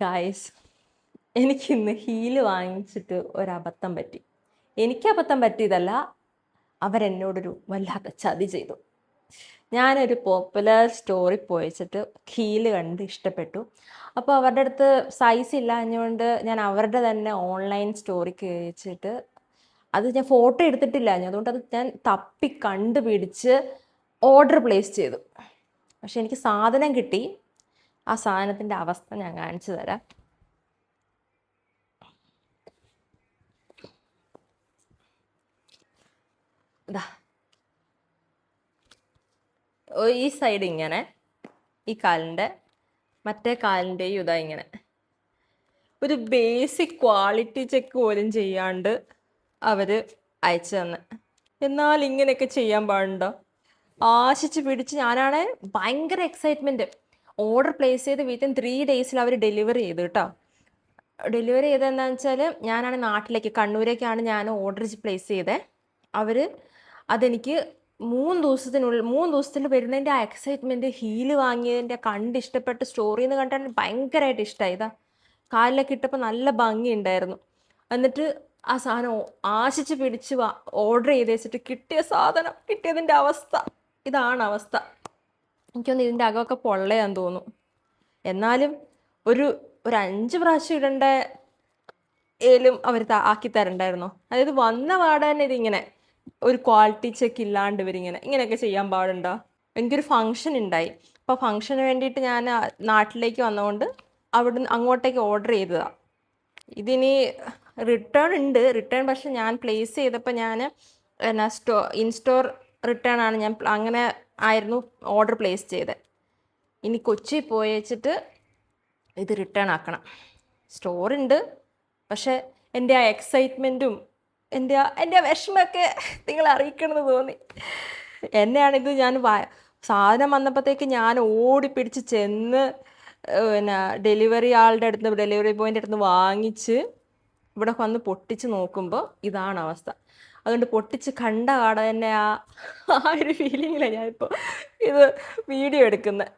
Guys, എനിക്കിന്ന് heal വാങ്ങിച്ചിട്ട് ഒരബദ്ധം പറ്റി. എനിക്ക് അബദ്ധം പറ്റിയതല്ല, അവരെന്നോടൊരു വല്ലാത്ത ചതി ചെയ്തു. ഞാനൊരു പോപ്പുലർ സ്റ്റോറിൽ പോയിച്ചിട്ട് ഹീല് കണ്ട് ഇഷ്ടപ്പെട്ടു. അപ്പോൾ അവരുടെ അടുത്ത് സൈസ് ഇല്ലാഞ്ഞുകൊണ്ട് ഞാൻ അവരുടെ തന്നെ ഓൺലൈൻ സ്റ്റോറിക്ക് വെച്ചിട്ട് അത് ഞാൻ ഫോട്ടോ എടുത്തിട്ടില്ല, അതുകൊണ്ട് അത് ഞാൻ തപ്പി കണ്ടുപിടിച്ച് ഓർഡർ പ്ലേസ് ചെയ്തു. പക്ഷെ എനിക്ക് സാധനം കിട്ടി. ആ സാധനത്തിൻ്റെ അവസ്ഥ ഞാൻ കാണിച്ചു തരാം. ഇതാ, ഈ സൈഡ് ഇങ്ങനെ, ഈ കാലിൻ്റെ മറ്റേ കാലിൻ്റെയും ഇതാ ഇങ്ങനെ. ഒരു ബേസിക് ക്വാളിറ്റി ചെക്ക് പോലും ചെയ്യാണ്ട് അവർ അയച്ചു തന്നെ. എന്നാൽ ഇങ്ങനെയൊക്കെ ചെയ്യാൻ പാടുണ്ടോ? ആശിച്ച് പിടിച്ച് ഞാനാണ് ഭയങ്കര എക്സൈറ്റ്മെൻറ്റ്. ഓർഡർ പ്ലേസ് ചെയ്ത് വിത്തിൻ 3 days അവർ ഡെലിവറി ചെയ്തു കേട്ടോ. ഡെലിവറി ചെയ്തതെന്താണെന്ന് വെച്ചാൽ, ഞാനാണ് നാട്ടിലേക്ക് കണ്ണൂരേക്കാണ് ഞാൻ ഓർഡർ പ്ലേസ് ചെയ്തത്. അവർ അതെനിക്ക് 3 ദിവസത്തിൽ വരുന്നതിൻ്റെ ആ എക്സൈറ്റ്മെൻറ്റ്, ഹീല് വാങ്ങിയതിൻ്റെ ഇഷ്ടപ്പെട്ട് സ്റ്റോറിയിൽ നിന്ന് കണ്ടാൽ ഭയങ്കരമായിട്ട് ഇഷ്ടമായി. ഇതാ കാലിലൊക്കെ ഇട്ടപ്പോൾ നല്ല ഭംഗിയുണ്ടായിരുന്നു. എന്നിട്ട് ആ സാധനം ആശിച്ച് പിടിച്ച് ഓർഡർ ചെയ്ത് വെച്ചിട്ട് കിട്ടിയ സാധനം കിട്ടിയതിൻ്റെ അവസ്ഥ ഇതാണ് അവസ്ഥ. എനിക്കൊന്ന് ഇതിൻ്റെ അകമൊക്കെ പൊള്ളയാന്ന് തോന്നുന്നു. എന്നാലും ഒരു 5 പ്രാവശ്യം ഇടേണ്ട ഏലും അവർ ആക്കി തരണ്ടായിരുന്നോ? അതായത് വന്ന പാടെ തന്നെ ഇതിങ്ങനെ ഒരു ക്വാളിറ്റി ചെക്ക് ഇല്ലാണ്ട് ഇങ്ങനെയൊക്കെ ചെയ്യാൻ പാടുണ്ടോ? എനിക്കൊരു ഫംഗ്ഷൻ ഉണ്ടായി. അപ്പോൾ ഫംഗ്ഷന് വേണ്ടിയിട്ട് ഞാൻ നാട്ടിലേക്ക് വന്നതുകൊണ്ട് അവിടുന്ന് അങ്ങോട്ടേക്ക് ഓർഡർ ചെയ്തതാണ്. ഇതിനി റിട്ടേൺ ഉണ്ട്. പക്ഷെ ഞാൻ പ്ലേസ് ചെയ്തപ്പോൾ ഞാൻ ഇൻസ്റ്റോർ റിട്ടേൺ ആണ് ഞാൻ അങ്ങനെ ആയിരുന്നു ഓർഡർ പ്ലേസ് ചെയ്തത്. ഇനി കൊച്ചി പോയി വെച്ചിട്ട് ഇത് റിട്ടേൺ ആക്കണം. സ്റ്റോറുണ്ട്, പക്ഷെ എൻ്റെ ആ എക്സൈറ്റ്മെൻറ്റും എൻ്റെ വിഷമമൊക്കെ നിങ്ങൾ അറിയിക്കണമെന്ന് തോന്നി. എന്നെയാണിത് സാധനം വന്നപ്പോഴത്തേക്ക് ഞാൻ ഓടിപ്പിടിച്ച് ചെന്ന് ഡെലിവറി ബോയിൻ്റെ അടുത്ത് വാങ്ങിച്ച് ഇവിടെ വന്ന് പൊട്ടിച്ച് നോക്കുമ്പോൾ ഇതാണ് അവസ്ഥ. അതുകൊണ്ട് പൊട്ടിച്ച് കണ്ട പാടെ തന്നെ ആ ഒരു ഫീലിങ്ങിലാണ് ഞാനിപ്പോൾ ഇത് വീഡിയോ എടുക്കുന്നത്.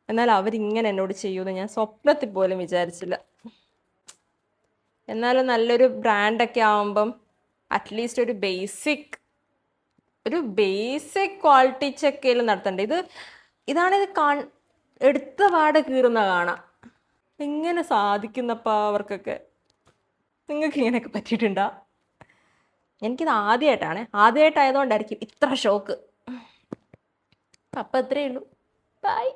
എന്നാൽ അവരിങ്ങനെ എന്നോട് ചെയ്യുമെന്ന് ഞാൻ സ്വപ്നത്തിൽ പോലും വിചാരിച്ചില്ല. എന്നാലും നല്ലൊരു ബ്രാൻഡൊക്കെ ആകുമ്പം അറ്റ്ലീസ്റ്റ് ഒരു ബേസിക് ക്വാളിറ്റി ചെക്കെങ്കിലും നടത്തണ്ടേ. ഇതാണിത് എടുത്ത പാടെ കീറുന്ന കാണാം. എങ്ങനെ സാധിക്കുന്നപ്പാ അവർക്കൊക്കെ? നിങ്ങൾക്ക് ഇങ്ങനെയൊക്കെ പറ്റിയിട്ടുണ്ടോ? എനിക്കിത് ആദ്യമായിട്ടായതുകൊണ്ടായിരിക്കും ഇത്ര ഷോക്ക്. അപ്പം അത്രയേ ഉള്ളൂ. ബൈ.